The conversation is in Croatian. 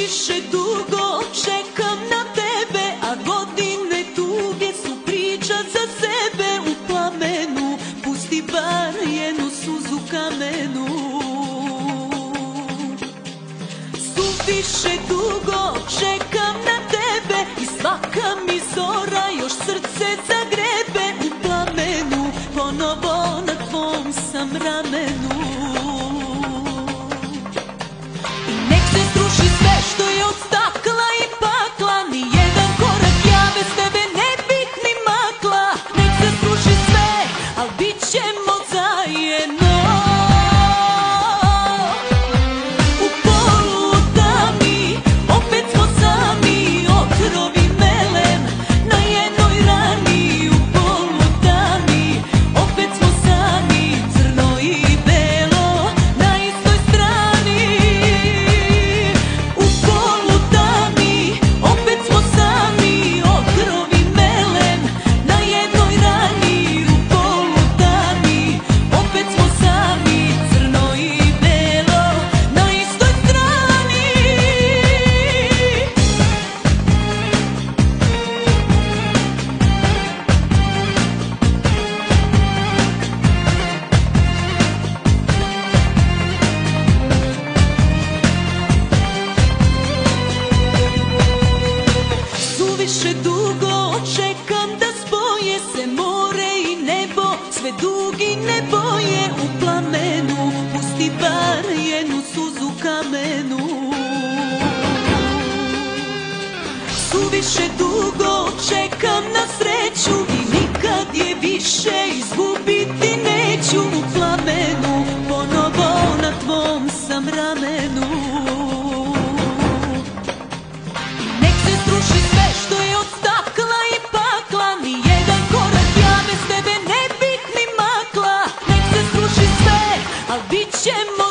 Suviše dugo čekam na tebe, a godine tuge su priča za sebe. U plamenu pusti bar jednu suzu kamenu. Suviše dugo čekam na tebe i svaka mi zora još srce zagrebe. U plamenu ponovo na tvom sam ramenu. Što je od stakla i pakla, ni jedan korak ja bez tebe ne bih ni makla. Nek se sruši sve, al bit ćemo zajedno. U polutami, opet smo sami, otrovi melem na jednoj rani. U polutami, opet smo sami, crno i belo na istoj strani. Suviše dugo čekam da spoje se more i nebo, sve dugi ne boje. U plamenu pusti bar jednu suzu kamenu. Suviše dugo čekam na sreću i nikad je više izgubiti neću. U plamenu ponovo na tvom sam ramenu. Al bit ćemo